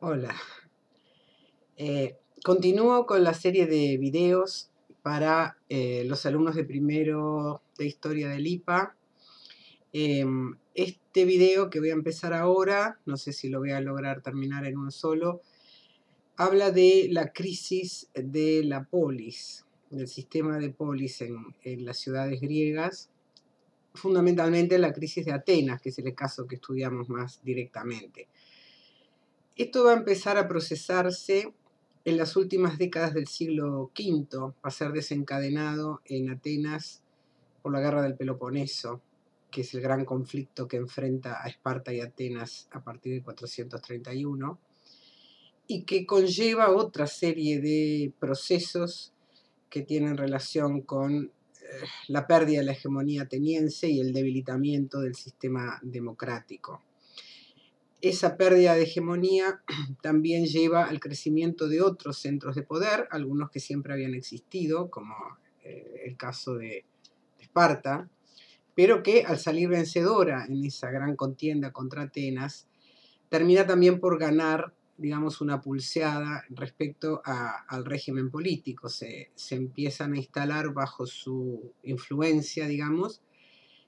Hola. Continúo con la serie de videos para los alumnos de primero de Historia del IPA. Este video que voy a empezar ahora, no sé si lo voy a lograr terminar en uno solo, habla de la crisis de la polis, del sistema de polis en las ciudades griegas, fundamentalmente la crisis de Atenas, que es el caso que estudiamos más directamente. Esto va a empezar a procesarse en las últimas décadas del siglo V, va a ser desencadenado en Atenas por la guerra del Peloponeso, que es el gran conflicto que enfrenta a Esparta y Atenas a partir de 431, y que conlleva otra serie de procesos que tienen relación con la pérdida de la hegemonía ateniense y el debilitamiento del sistema democrático. Esa pérdida de hegemonía también lleva al crecimiento de otros centros de poder, algunos que siempre habían existido, como el caso de Esparta, pero que al salir vencedora en esa gran contienda contra Atenas, termina también por ganar, digamos, una pulseada respecto al régimen político. Se empiezan a instalar bajo su influencia, digamos,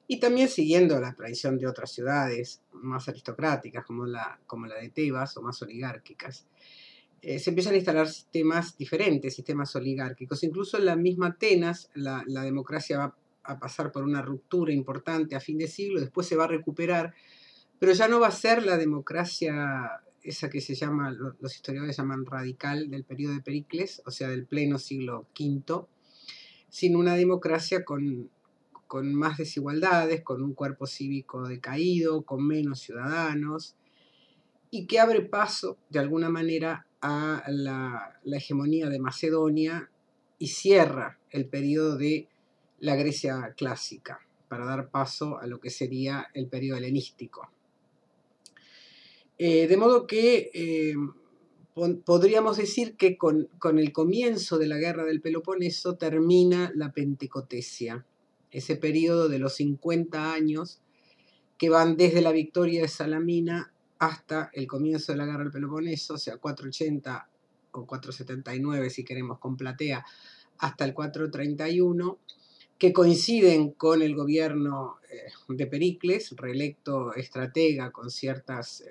y también siguiendo la tradición de otras ciudades más aristocráticas, como la de Tebas, o más oligárquicas. Se empiezan a instalar sistemas diferentes, sistemas oligárquicos. Incluso en la misma Atenas, la democracia va a pasar por una ruptura importante a fin de siglo, después se va a recuperar, pero ya no va a ser la democracia esa que se llama, los historiadores llaman radical, del periodo de Pericles, o sea, del pleno siglo V, sino una democracia con más desigualdades, con un cuerpo cívico decaído, con menos ciudadanos, y que abre paso, de alguna manera, a la hegemonía de Macedonia y cierra el periodo de la Grecia clásica, para dar paso a lo que sería el periodo helenístico. De modo que podríamos decir que con el comienzo de la guerra del Peloponeso termina la Pentecotesia, ese periodo de los 50 años que van desde la victoria de Salamina hasta el comienzo de la guerra del Peloponeso, o sea, 480 o 479 si queremos con Platea, hasta el 431, que coinciden con el gobierno de Pericles, reelecto estratega con ciertas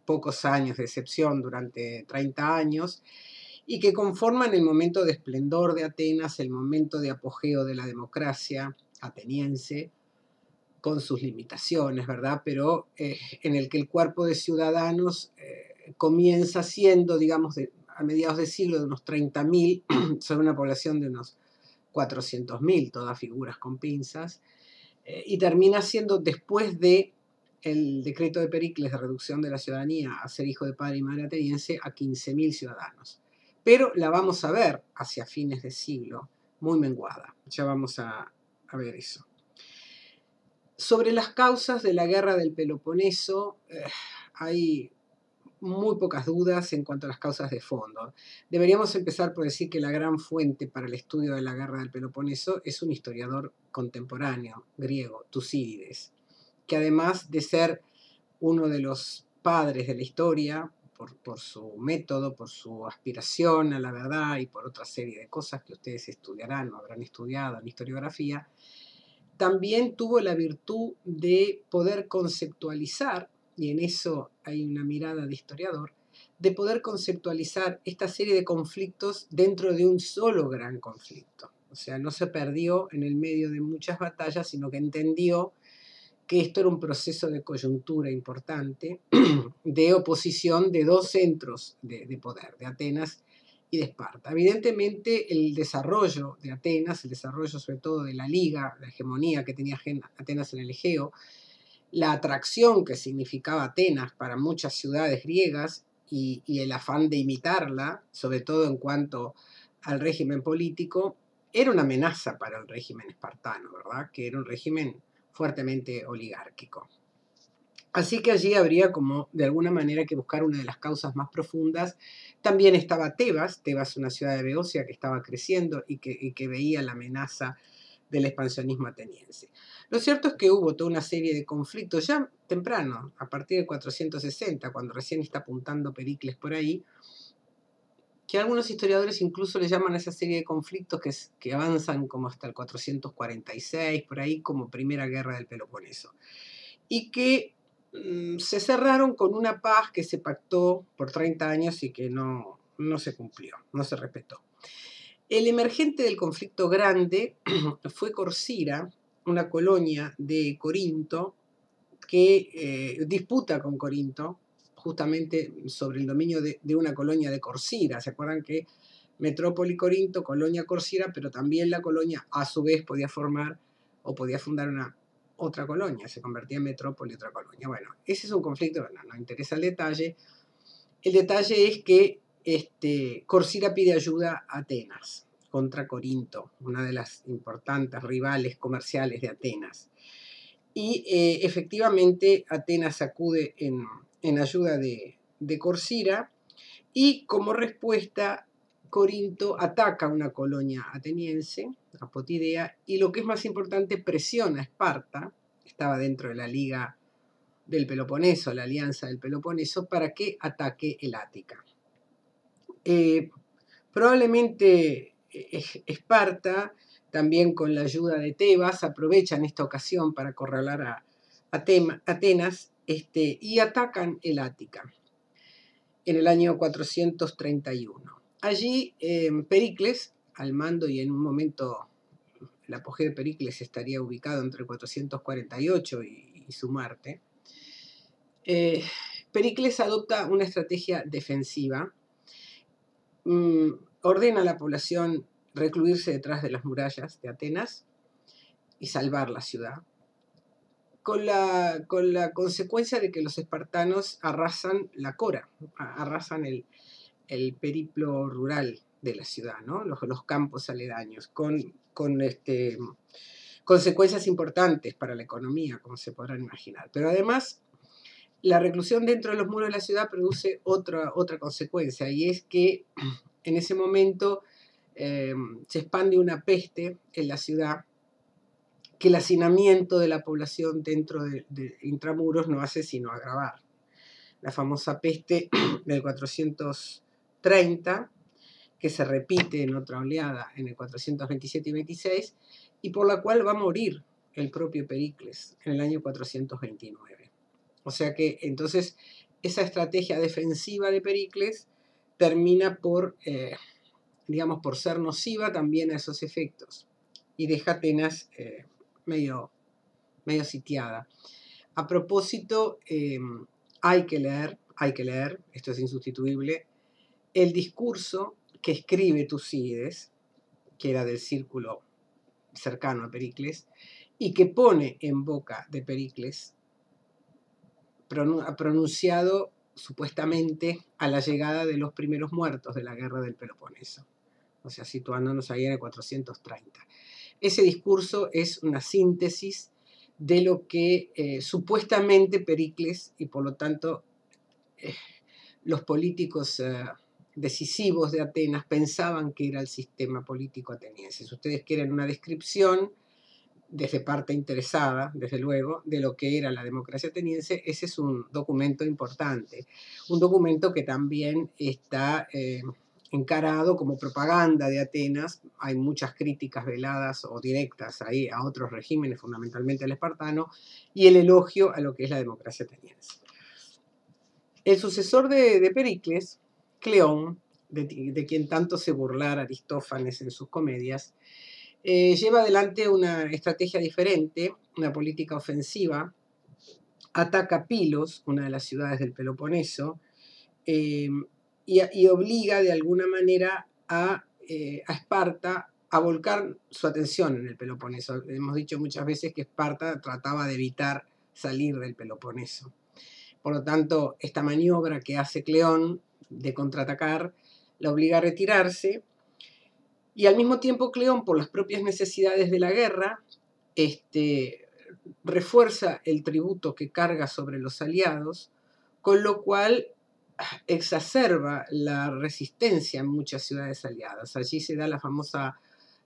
pocos años de excepción durante 30 años, y que conforman el momento de esplendor de Atenas, el momento de apogeo de la democracia ateniense, con sus limitaciones, ¿verdad? Pero en el que el cuerpo de ciudadanos comienza siendo, digamos, a mediados de siglo de unos 30.000, sobre una población de unos 400.000, todas figuras con pinzas, y termina siendo, después de el decreto de Pericles de reducción de la ciudadanía a ser hijo de padre y madre ateniense, a 15.000 ciudadanos. Pero la vamos a ver hacia fines de siglo muy menguada. Ya vamos a ver eso. Sobre las causas de la guerra del Peloponeso hay muy pocas dudas en cuanto a las causas de fondo. Deberíamos empezar por decir que la gran fuente para el estudio de la guerra del Peloponeso es un historiador contemporáneo griego, Tucídides, que además de ser uno de los padres de la historia, por su método, por su aspiración a la verdad y por otra serie de cosas que ustedes estudiarán o habrán estudiado en historiografía, también tuvo la virtud de poder conceptualizar, y en eso hay una mirada de historiador, de poder conceptualizar esta serie de conflictos dentro de un solo gran conflicto. O sea, no se perdió en el medio de muchas batallas, sino que entendió que esto era un proceso de coyuntura importante, de oposición de dos centros de poder, de Atenas y de Esparta. Evidentemente, el desarrollo de Atenas, el desarrollo sobre todo de la liga, la hegemonía que tenía Atenas en el Egeo, la atracción que significaba Atenas para muchas ciudades griegas y el afán de imitarla, sobre todo en cuanto al régimen político, era una amenaza para el régimen espartano, ¿verdad? Que era un régimen fuertemente oligárquico. Así que allí habría como de alguna manera que buscar una de las causas más profundas. También estaba Tebas, una ciudad de Beocia que estaba creciendo y que veía la amenaza del expansionismo ateniense. Lo cierto es que hubo toda una serie de conflictos ya temprano, a partir de 460, cuando recién está apuntando Pericles por ahí, que algunos historiadores incluso le llaman a esa serie de conflictos que avanzan como hasta el 446, por ahí, como Primera Guerra del Peloponeso. Y que se cerraron con una paz que se pactó por 30 años y que no se cumplió, no se respetó. El emergente del conflicto grande fue Corcira, una colonia de Corinto que disputa con Corinto justamente sobre el dominio de una colonia de Corcira. ¿Se acuerdan que metrópoli Corinto, colonia Corcira, pero también la colonia a su vez podía formar o podía fundar una otra colonia, se convertía en metrópoli otra colonia? Bueno, ese es un conflicto, bueno, no interesa el detalle. El detalle es que Corcira pide ayuda a Atenas contra Corinto, una de las importantes rivales comerciales de Atenas. Y efectivamente Atenas acude en ayuda de Corcira, y como respuesta Corinto ataca una colonia ateniense, a Potidea, y lo que es más importante, presiona a Esparta, estaba dentro de la Liga del Peloponeso, la Alianza del Peloponeso, para que ataque el Ática. Probablemente Esparta, también con la ayuda de Tebas, aprovechan esta ocasión para acorralar a Atenas y atacan el Ática en el año 431. Allí Pericles, al mando, y en un momento el apogeo de Pericles estaría ubicado entre 448 y su muerte, Pericles adopta una estrategia defensiva, ordena a la población recluirse detrás de las murallas de Atenas y salvar la ciudad, con la consecuencia de que los espartanos arrasan la cora, arrasan el periplo rural de la ciudad, ¿no? Los campos aledaños, con consecuencias importantes para la economía, como se podrán imaginar. Pero además, la reclusión dentro de los muros de la ciudad produce otra consecuencia, y es que en ese momento se expande una peste en la ciudad que el hacinamiento de la población dentro de intramuros no hace sino agravar. La famosa peste del 430, que se repite en otra oleada en el 427 y 26, y por la cual va a morir el propio Pericles en el año 429. O sea que entonces esa estrategia defensiva de Pericles termina por, digamos, por ser nociva también a esos efectos, y deja Atenas medio sitiada. A propósito, hay que leer, esto es insustituible, el discurso que escribe Tucídides, que era del círculo cercano a Pericles, y que pone en boca de Pericles, pronunciado supuestamente a la llegada de los primeros muertos de la guerra del Peloponeso, o sea, situándonos ahí en el 430. Ese discurso es una síntesis de lo que supuestamente Pericles, y por lo tanto los políticos decisivos de Atenas, pensaban que era el sistema político ateniense. Si ustedes quieren una descripción desde parte interesada, desde luego, de lo que era la democracia ateniense, ese es un documento importante, un documento que también está encarado como propaganda de Atenas. Hay muchas críticas veladas o directas ahí a otros regímenes, fundamentalmente al espartano, y el elogio a lo que es la democracia ateniense. El sucesor de Pericles, Cleón, de quien tanto se burlara Aristófanes en sus comedias, lleva adelante una estrategia diferente, una política ofensiva, ataca Pilos, una de las ciudades del Peloponeso, y obliga de alguna manera a Esparta a volcar su atención en el Peloponeso. Hemos dicho muchas veces que Esparta trataba de evitar salir del Peloponeso. Por lo tanto, esta maniobra que hace Cleón de contraatacar la obliga a retirarse, y al mismo tiempo Cleón, por las propias necesidades de la guerra, refuerza el tributo que carga sobre los aliados, con lo cual exacerba la resistencia en muchas ciudades aliadas. Allí se da la famosa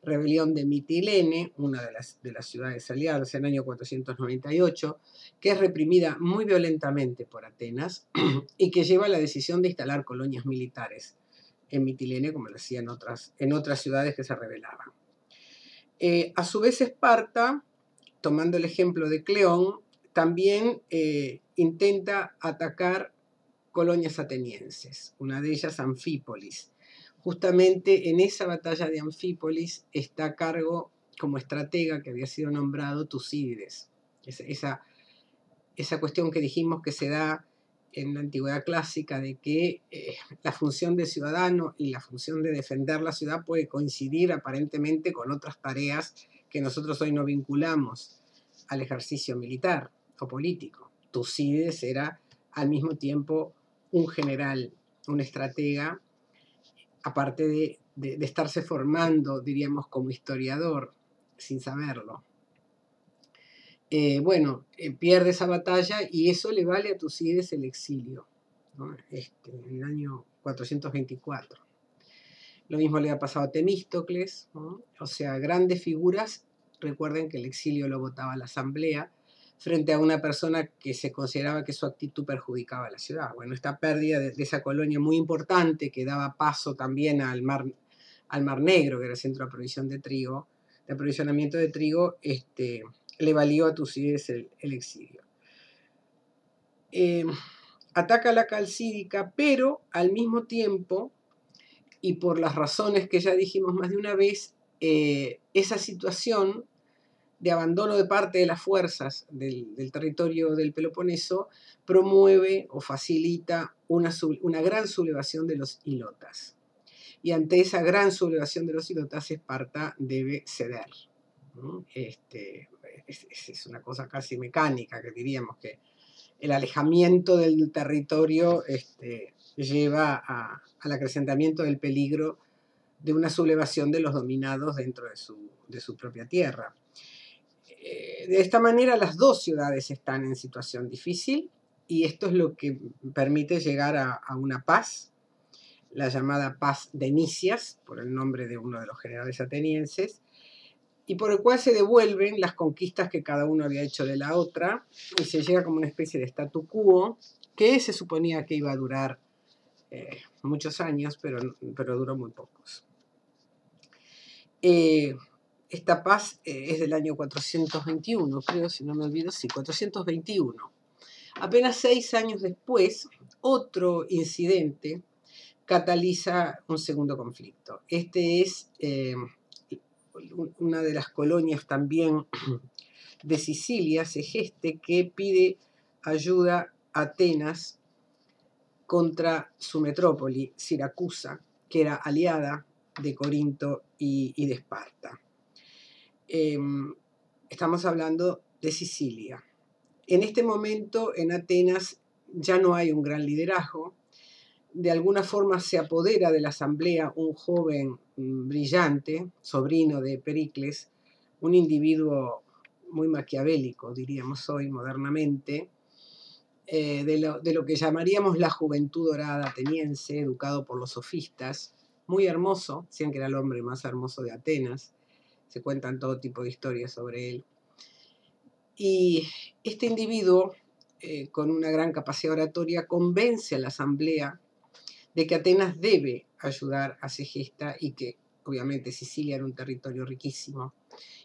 rebelión de Mitilene, una de las ciudades aliadas, en el año 498, que es reprimida muy violentamente por Atenas y que lleva a la decisión de instalar colonias militares en Mitilene, como lo hacía en otras ciudades que se rebelaban. A su vez, Esparta, tomando el ejemplo de Cleón, también intenta atacar colonias atenienses, una de ellas Anfípolis. Justamente en esa batalla de Anfípolis está a cargo como estratega que había sido nombrado Tucídides. Esa cuestión que dijimos que se da en la antigüedad clásica de que la función de ciudadano y la función de defender la ciudad puede coincidir aparentemente con otras tareas que nosotros hoy no vinculamos al ejercicio militar o político. Tucídides era al mismo tiempo un general, un estratega, aparte de estarse formando, diríamos, como historiador, sin saberlo. Pierde esa batalla y eso le vale a Tucídides el exilio, ¿no? En el año 424. Lo mismo le ha pasado a Temístocles, ¿no? O sea, grandes figuras. Recuerden que el exilio lo votaba la asamblea frente a una persona que se consideraba que su actitud perjudicaba a la ciudad. Bueno, esta pérdida de esa colonia muy importante que daba paso también al Mar Negro, que era el centro de provisión de trigo, de aprovisionamiento de trigo, le valió a Tucídides el exilio. Ataca la Calcídica, pero al mismo tiempo, y por las razones que ya dijimos más de una vez, esa situación de abandono de parte de las fuerzas del territorio del Peloponeso promueve o facilita una gran sublevación de los ilotas. Y ante esa gran sublevación de los ilotas, Esparta debe ceder, ¿no? Es una cosa casi mecánica, que diríamos que el alejamiento del territorio lleva al acrecentamiento del peligro de una sublevación de los dominados dentro de su propia tierra. De esta manera las dos ciudades están en situación difícil y esto es lo que permite llegar a una paz, la llamada paz de Nicias, por el nombre de uno de los generales atenienses, y por el cual se devuelven las conquistas que cada uno había hecho de la otra y se llega como una especie de statu quo que se suponía que iba a durar muchos años, pero duró muy pocos. Esta paz es del año 421, creo, si no me olvido, sí, 421. Apenas 6 años después, otro incidente cataliza un segundo conflicto. Este es una de las colonias también de Sicilia, Segeste, que pide ayuda a Atenas contra su metrópoli, Siracusa, que era aliada de Corinto y de Esparta. Estamos hablando de Sicilia. En este momento en Atenas ya no hay un gran liderazgo. De alguna forma se apodera de la asamblea un joven brillante, sobrino de Pericles, un individuo muy maquiavélico, diríamos hoy modernamente, de lo que llamaríamos la juventud dorada ateniense, educado por los sofistas, muy hermoso, decían que era el hombre más hermoso de Atenas, se cuentan todo tipo de historias sobre él. Y este individuo, con una gran capacidad oratoria, convence a la asamblea de que Atenas debe ayudar a Segesta y que obviamente Sicilia era un territorio riquísimo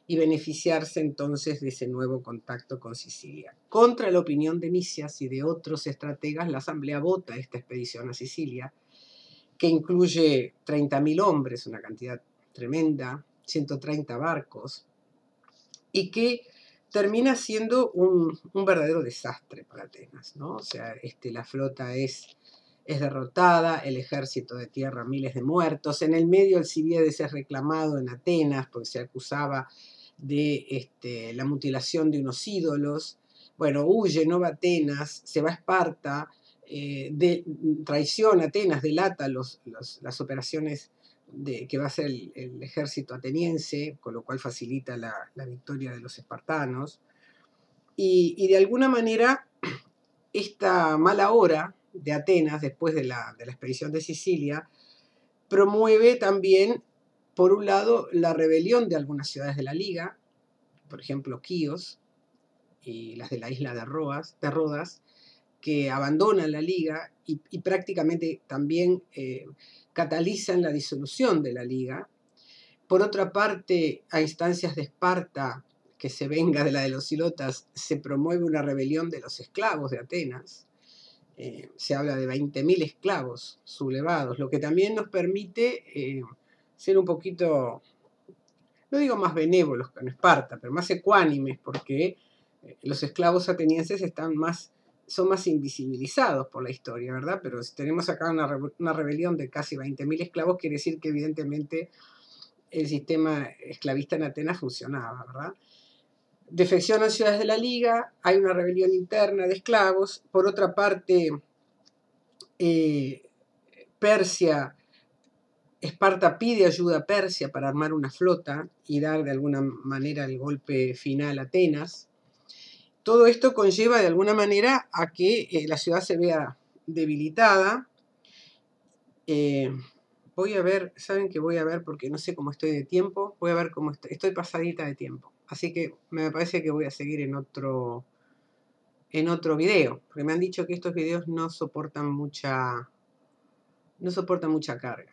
y beneficiarse entonces de ese nuevo contacto con Sicilia. Contra la opinión de Nicias y de otros estrategas, la asamblea vota esta expedición a Sicilia, que incluye 30.000 hombres, una cantidad tremenda, 130 barcos, y que termina siendo un verdadero desastre para Atenas, ¿no? O sea, la flota es derrotada, el ejército de tierra, miles de muertos. En el medio Alcibíades es reclamado en Atenas porque se acusaba de la mutilación de unos ídolos. Bueno, huye, no va a Atenas, se va a Esparta, traiciona a Atenas, delata las operaciones que va a hacer el ejército ateniense, con lo cual facilita la victoria de los espartanos. Y de alguna manera, esta mala hora de Atenas, después de la expedición de Sicilia, promueve también por un lado, la rebelión de algunas ciudades de la Liga, por ejemplo, Quíos y las de la isla de Rodas, que abandonan la Liga y prácticamente también catalizan la disolución de la Liga. Por otra parte, a instancias de Esparta, que se venga de la de los ilotas, se promueve una rebelión de los esclavos de Atenas. Se habla de 20.000 esclavos sublevados, lo que también nos permite ser un poquito, no digo más benévolos que en Esparta, pero más ecuánimes, porque los esclavos atenienses son más invisibilizados por la historia, ¿verdad? Pero si tenemos acá una rebelión de casi 20.000 esclavos, quiere decir que evidentemente el sistema esclavista en Atenas funcionaba, ¿verdad? Defeccionan ciudades de la Liga, hay una rebelión interna de esclavos. Por otra parte, Persia, Esparta pide ayuda a Persia para armar una flota y dar de alguna manera el golpe final a Atenas. Todo esto conlleva de alguna manera a que la ciudad se vea debilitada. Voy a ver, saben que voy a ver porque no sé cómo estoy de tiempo, voy a ver cómo estoy pasadita de tiempo. Así que me parece que voy a seguir en otro video, porque me han dicho que estos videos no soportan mucha carga.